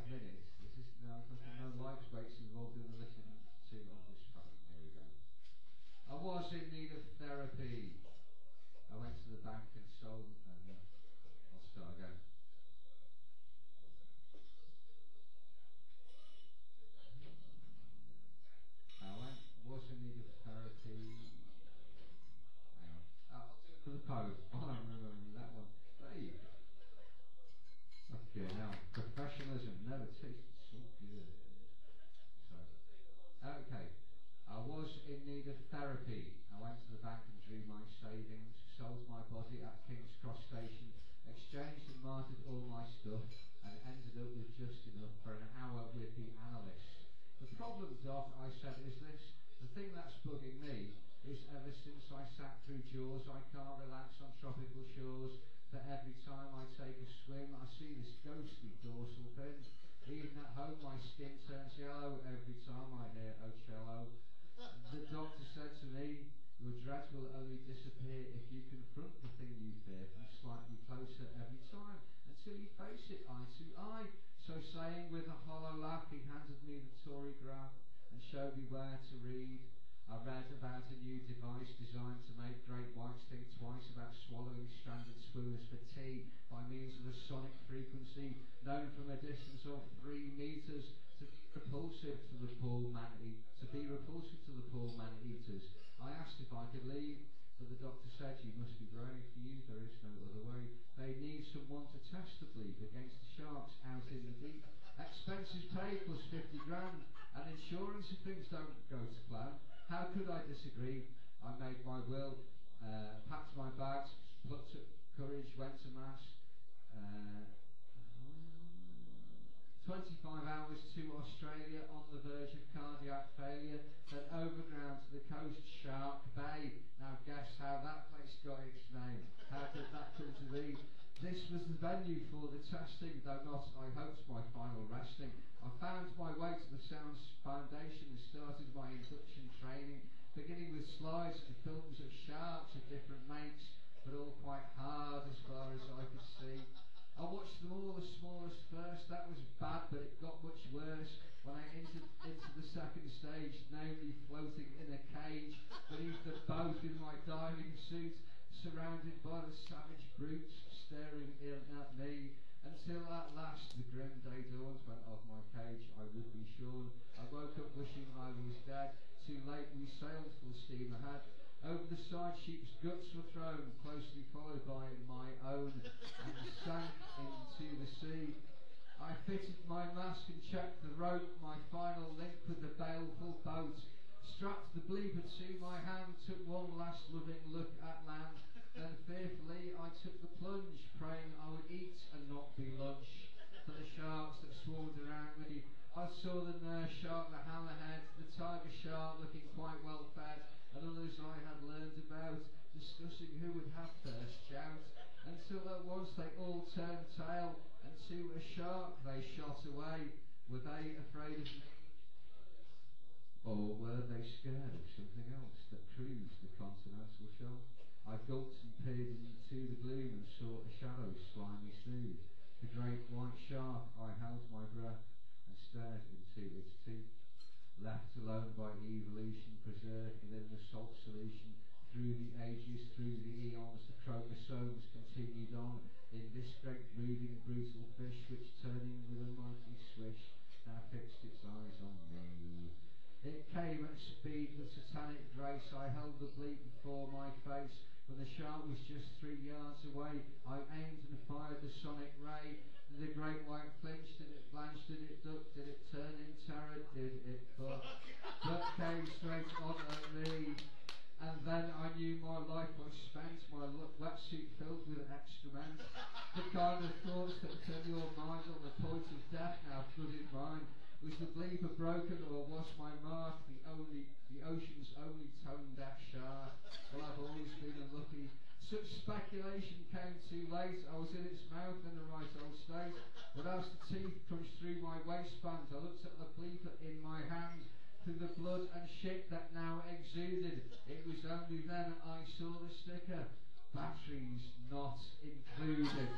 minutes. This is no life breaks involved in the listening to of this phone. Here we go. I was in need of therapy. I went to the bank and sold. I'll start again. Was in need of therapy. Hang on. I'll do another pose while I'm remembering that one. There you go. Okay, now professionalism never tasted so good. Okay. I was in need of therapy. I went to the bank and drew my savings, sold my body at King's Cross Station, exchanged and martyred all my stuff, and ended up with just enough for an hour with the analyst. The problem, Doc, I said, is this. The thing that's bugging me is ever since I sat through Jaws, I can't relax on tropical shores. For every time I take a swim, I see this ghostly dorsal fin. Even at home, my skin turns yellow every time I hear Ocello. The doctor said to me, your dread will only disappear if you confront the thing you fear from slightly closer every time, until you face it eye to eye. So saying with a hollow laugh, he handed me the Tory graph and showed me where to read. I read about a new device designed to make great whites think twice about swallowing stranded swimmers for tea by means of a sonic frequency known from a distance of 3 meters to be repulsive to the poor man-eaters. I asked if I could leave, but the doctor said, you must be brave. For you, there is no other way. They need someone to test the bleep against the sharks out in the deep. Expenses paid plus 50 grand, and insurance if things don't go to plan. How could I disagree? I made my will, packed my bags, plucked up courage, went to mass. 25 hours to Australia on the verge of cardiac failure, then overground to the coast, Shark Bay. Now guess how that place got its name. How did that come to be? This was the venue for the testing, though not, I hoped, my final resting. I found my way to the Sounds Foundation and started my induction training, beginning with slides and films of sharks of different makes, but all quite hard as far as I could see. I watched them all, the smallest first. That was bad, but it got much worse when I entered into the second stage, namely floating in a cage beneath the boat in my diving suit, surrounded by the savage brutes staring in at me, until at last the grim day dawned when of my cage I would be shorn. I woke up wishing I was dead. Too late we sailed full steam ahead. Over the side sheep's guts were thrown, closely followed by my own, and sank into the sea. I fitted my mask and checked the rope, my final link with the baleful boat. Strapped the bleeper to my hand, took one last loving look at land. Then fearfully I took the plunge, praying I would eat and not be lunch for the sharks that swarmed around me. I saw the nurse shark, the hammerhead, the tiger shark looking quite well fed, and others I had learned about, discussing who would have first shout, until at once they all turned tail, and to a shark they shot away. Were they afraid of me? Or were they scared of something else that cruised the continental shelf? I gulped and peered into the gloom and saw a shadow slimy smooth. The great white shark, I held my breath and stared into its teeth. Left alone by evolution, preserved within the salt solution, through the ages, through the eons, the chromosomes continued on in this great breathing brutal fish, which turning with a mighty swish, now fixed its eyes on me. It came at speed with satanic grace. I held the bleep before my face. When the shark was just 3 yards away, I aimed and fired the sonic ray. Did the great white flinch? Did it blanch? Did it duck? Did it turn in terror? Did it buck? But came straight on at me. And then I knew my life was spent, my wetsuit filled with excrement. The kind of thoughts that turn your mind on the point of death now flooded mine. Was the bleeper broken, or was my mark the ocean's only tone-deaf shark? Well, I've always been unlucky. Such speculation came too late. I was in its mouth in the right old state, but as the teeth crunched through my waistband, I looked at the bleeper in my hand. Through the blood and shit that now exuded, it was only then I saw the sticker. Batteries not included.